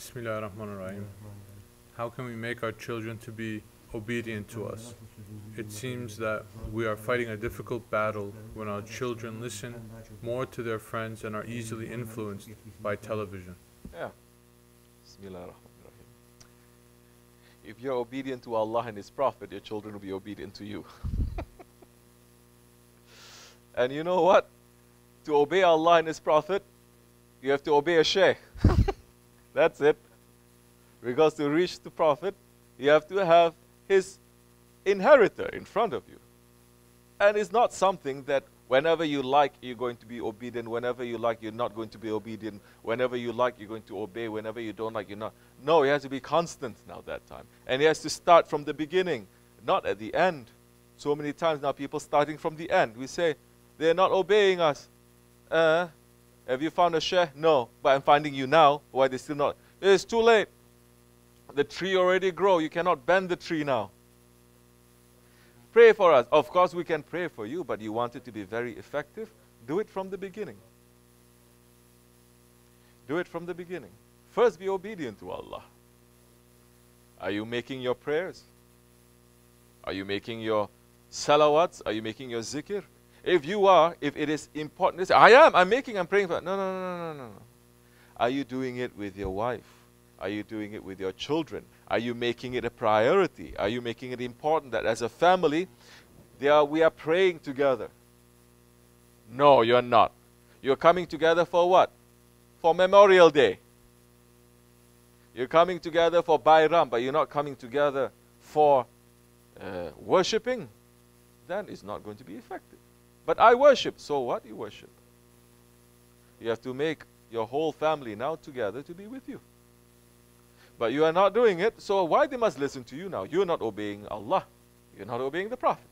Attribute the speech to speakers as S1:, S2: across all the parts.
S1: Bismillahirrahmanirrahim. How can we make our children to be obedient to us? It seems that we are fighting a difficult battle when our children listen more to their friends and are easily influenced by television.
S2: Yeah. Bismillahirrahmanirrahim. If you're obedient to Allah and His Prophet, your children will be obedient to you. And you know what? To obey Allah and His Prophet, you have to obey a Shaykh. That's it. Because to reach the Prophet, you have to have his inheritor in front of you. And it's not something that whenever you like, you're going to be obedient. Whenever you like, you're not going to be obedient. Whenever you like, you're going to obey. Whenever you don't like, you're not. No, it has to be constant now that time. And it has to start from the beginning, not at the end. So many times now people starting from the end. We say, they're not obeying us. Have you found a Shaykh? No, but I'm finding you now. Why they still not? It's too late. The tree already grow. You cannot bend the tree now. Pray for us. Of course we can pray for you, but you want it to be very effective? Do it from the beginning. Do it from the beginning. First be obedient to Allah. Are you making your prayers? Are you making your salawats? Are you making your zikr? If you are, if it is important, say, I'm praying for it. No. Are you doing it with your wife? Are you doing it with your children? Are you making it a priority? Are you making it important that as a family, we are praying together? No, you're not. You're coming together for what? For Memorial Day. You're coming together for Bayram, but you're not coming together for worshipping. Then it's not going to be effective. But I worship. So what? You worship. You have to make your whole family now together to be with you. But you are not doing it, so why they must listen to you now? You're not obeying Allah. You're not obeying the Prophet.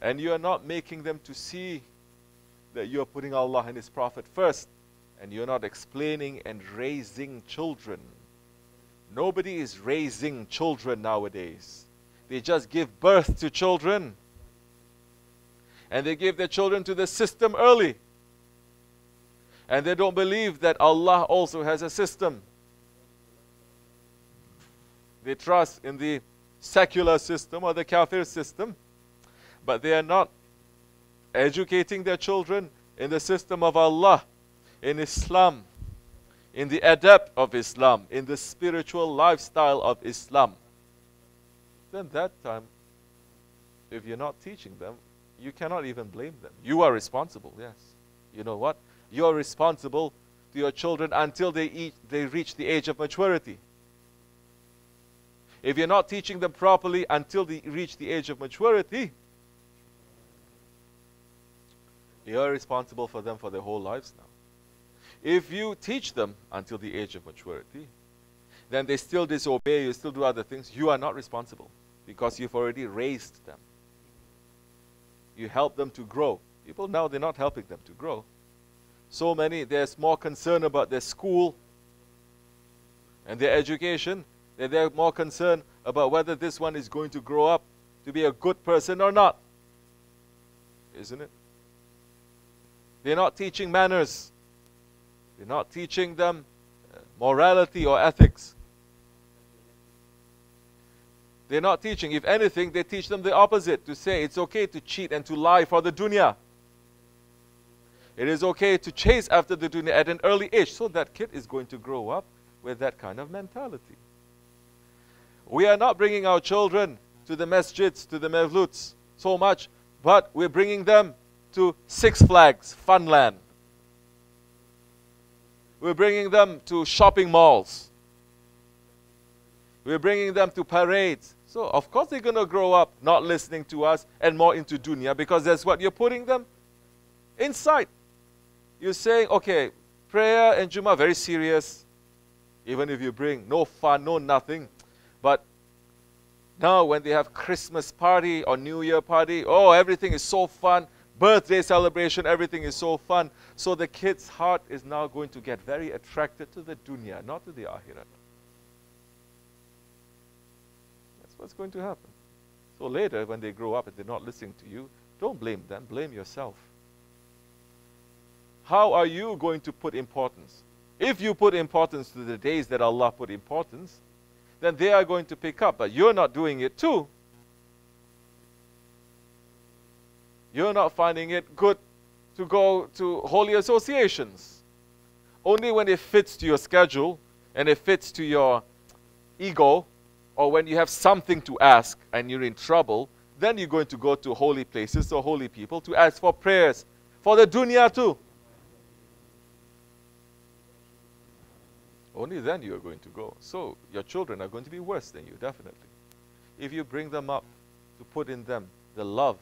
S2: And you are not making them to see that you are putting Allah and His Prophet first. And you're not explaining and raising children. Nobody is raising children nowadays. They just give birth to children. And they give their children to the system early. And they don't believe that Allah also has a system. They trust in the secular system or the kafir system. But they are not educating their children in the system of Allah, in Islam, in the adab of Islam, in the spiritual lifestyle of Islam. Then that time, if you're not teaching them, you cannot even blame them. You are responsible, yes. You know what? You're responsible to your children until they reach the age of maturity. If you're not teaching them properly until they reach the age of maturity, you're responsible for them for their whole lives now. If you teach them until the age of maturity, then they still disobey, you still do other things, you are not responsible because you've already raised them. You help them to grow. People now, they're not helping them to grow. So many, there's more concern about their school and their education. They're more concerned about whether this one is going to grow up to be a good person or not. Isn't it? They're not teaching manners. They're not teaching them morality or ethics. They're not teaching. If anything, they teach them the opposite, to say it's okay to cheat and to lie for the dunya. It is okay to chase after the dunya at an early age. So that kid is going to grow up with that kind of mentality. We are not bringing our children to the masjids, to the mevluts so much, but we're bringing them to Six Flags, Funland. We're bringing them to shopping malls. We're bringing them to parades. So, of course, they're going to grow up not listening to us and more into dunya because that's what you're putting them inside. You're saying, okay, prayer and Jummah, very serious. Even if you bring no fun, no nothing. But now when they have Christmas party or New Year party, oh, everything is so fun. Birthday celebration, everything is so fun. So the kid's heart is now going to get very attracted to the dunya, not to the akhirat. That's what's going to happen. So later, when they grow up and they're not listening to you, don't blame them, blame yourself. How are you going to put importance If you put importance to the days that Allah put importance, then they are going to pick up. But you're not doing it too. You're not finding it good to go to holy associations. Only when it fits to your schedule and it fits to your ego, or when you have something to ask and you're in trouble, then you're going to go to holy places or holy people to ask for prayers for the dunya too. Only then you are going to go. So your children are going to be worse than you, definitely. If you bring them up to put in them the love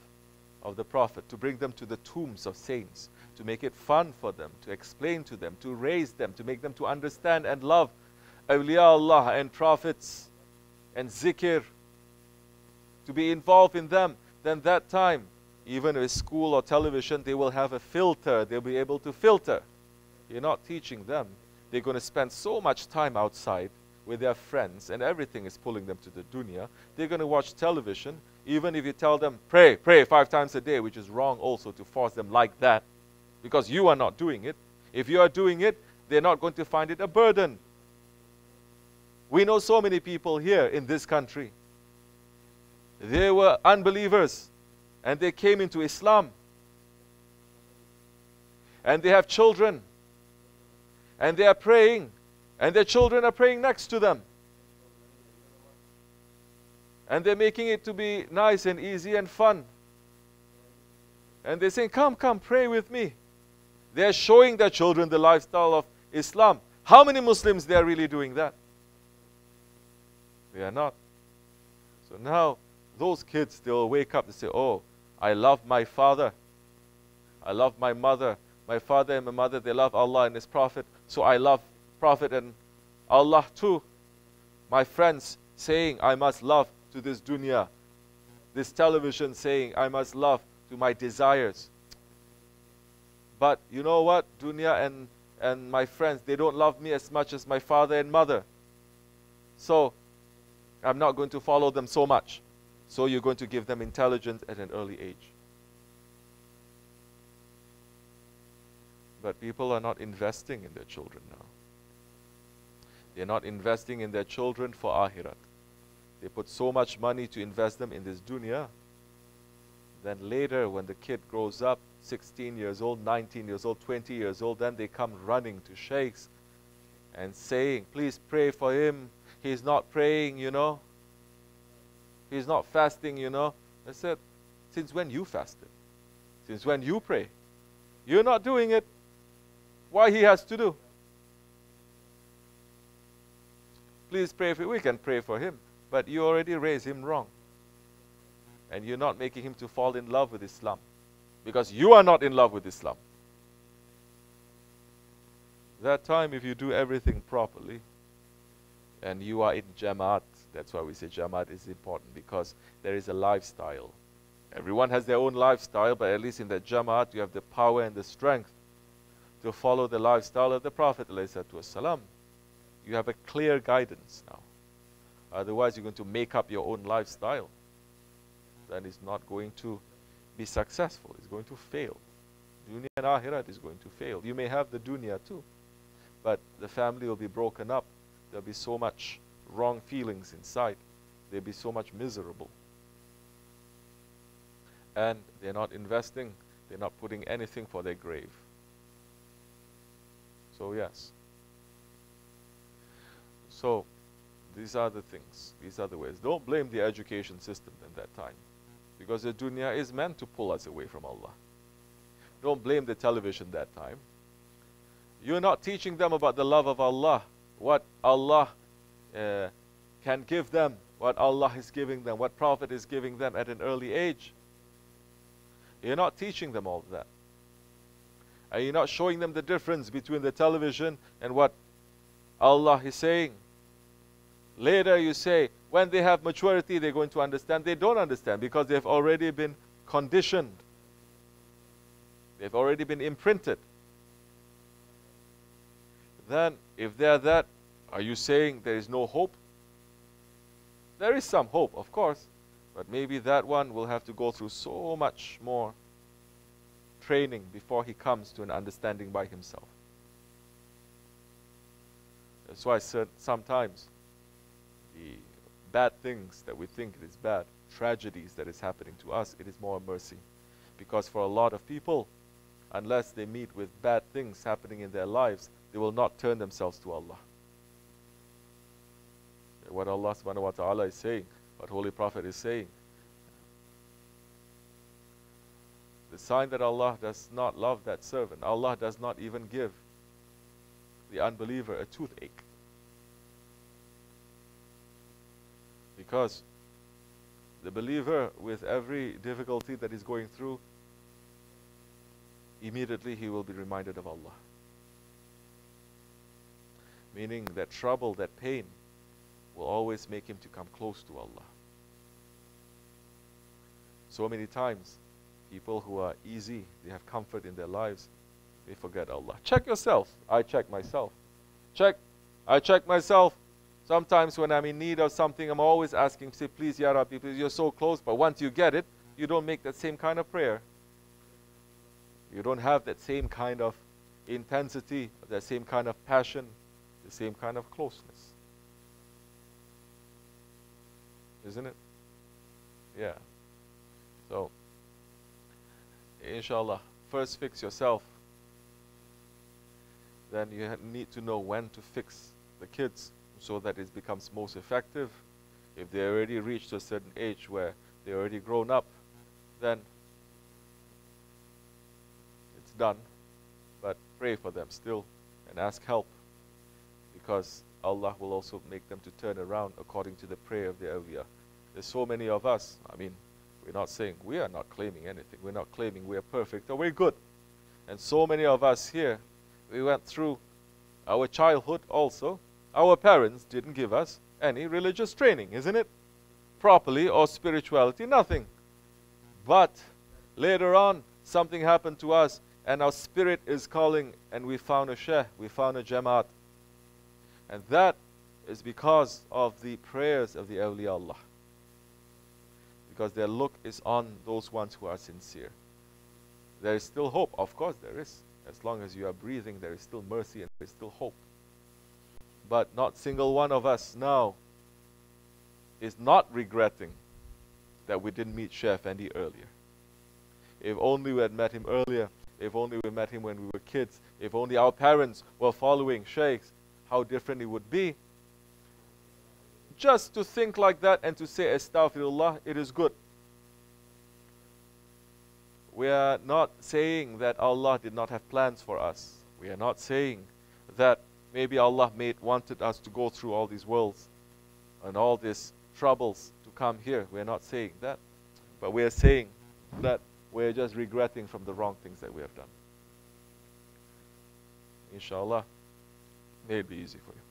S2: of the Prophet, to bring them to the tombs of saints, to make it fun for them, to explain to them, to raise them, to make them to understand and love awliya Allah and prophets and zikr, to be involved in them, then that time, even with school or television, they will have a filter. They'll be able to filter. You're not teaching them. They're going to spend so much time outside with their friends, and everything is pulling them to the dunya. They're going to watch television. Even if you tell them, pray 5 times a day, which is wrong also to force them like that, because you are not doing it. If you are doing it, they're not going to find it a burden. We know so many people here in this country. They were unbelievers, and they came into Islam. And they have children. And they are praying, and their children are praying next to them. And they're making it to be nice and easy and fun. And they're saying, come, pray with me. They're showing their children the lifestyle of Islam. How many Muslims they are really doing that? They are not. So now, those kids, they'll wake up and say, oh, I love my father. I love my mother. My father and my mother, they love Allah and His Prophet. So I love Prophet and Allah too. My friends saying, I must love to this dunya. This television saying, I must love to my desires. But you know what? Dunya and my friends, they don't love me as much as my father and mother. So I'm not going to follow them so much. So you're going to give them intelligence at an early age. But people are not investing in their children now. They're not investing in their children for akhirat. They put so much money to invest them in this dunya. Then later when the kid grows up, 16 years old, 19 years old, 20 years old, then they come running to sheikhs and saying, please pray for him. He's not praying, you know. He's not fasting, you know. I said, since when you fasted? Since when you pray? You're not doing it. Why he has to do? Please pray for him. We can pray for him. But you already raised him wrong. And you're not making him to fall in love with Islam. Because you are not in love with Islam. That time, if you do everything properly, and you are in Jamaat, that's why we say Jamaat is important, because there is a lifestyle. Everyone has their own lifestyle, but at least in that Jamaat, you have the power and the strength to follow the lifestyle of the Prophet ﷺ. You have a clear guidance now. Otherwise, you're going to make up your own lifestyle. Then it's not going to be successful. It's going to fail. Dunya and Akhirat is going to fail. You may have the dunya too, but the family will be broken up. There'll be so much wrong feelings inside. They'll be so much miserable. And they're not investing. They're not putting anything for their grave. So yes. So these are the things. These are the ways. Don't blame the education system at that time. Because the dunya is meant to pull us away from Allah. Don't blame the television that time. You're not teaching them about the love of Allah. What Allah can give them. What Allah is giving them. What Prophet is giving them at an early age. You're not teaching them all that. And you're not showing them the difference between the television and what Allah is saying. Later you say, when they have maturity, they're going to understand. They don't understand because they've already been conditioned. They've already been imprinted. Then, if they're that, are you saying there is no hope? There is some hope, of course. But maybe that one will have to go through so much more training before he comes to an understanding by himself. That's why I said sometimes the bad things that we think is bad, tragedies that is happening to us, it is more mercy. Because for a lot of people, unless they meet with bad things happening in their lives, they will not turn themselves to Allah. What Allah subhanahu wa ta'ala is saying, what Holy Prophet is saying, the sign that Allah does not love that servant, Allah does not even give the unbeliever a toothache. Because the believer, with every difficulty that he's going through, immediately he will be reminded of Allah. Meaning that trouble, that pain, will always make him to come close to Allah. So many times, people who are easy, they have comfort in their lives, they forget Allah. Check yourself. I check myself. I check myself. Sometimes when I'm in need of something, I'm always asking, say, please, Ya Rabbi, please, you're so close. But once you get it, you don't make that same kind of prayer. You don't have that same kind of intensity, that same kind of passion, the same kind of closeness. Isn't it? Yeah. So, inshallah, first fix yourself. Then you need to know when to fix the kids so that it becomes most effective. If they already reached a certain age where they're already grown up, then it's done. But pray for them still and ask help, because Allah will also make them to turn around according to the prayer of the awliya. There's so many of us, I mean, we're not saying, we are not claiming anything. We're not claiming we are perfect or we're good. And so many of us here, we went through our childhood also. Our parents didn't give us any religious training, isn't it? Properly, or spirituality, nothing. But later on, something happened to us and our spirit is calling, and we found a Shaykh, we found a Jamaat. And that is because of the prayers of the awliya Allah. Because their look is on those ones who are sincere. There is still hope. Of course there is. As long as you are breathing, there is still mercy and there is still hope. But not single one of us now is not regretting that we didn't meet Shaykh Efendi earlier. If only we had met him earlier, if only we met him when we were kids, if only our parents were following Shaykhs, how different it would be. Just to think like that and to say astaghfirullah, it is good. We are not saying that Allah did not have plans for us. We are not saying that maybe Allah wanted us to go through all these worlds and all these troubles to come here. We are not saying that. But we are saying that we are just regretting from the wrong things that we have done. Inshallah, may it be easy for you.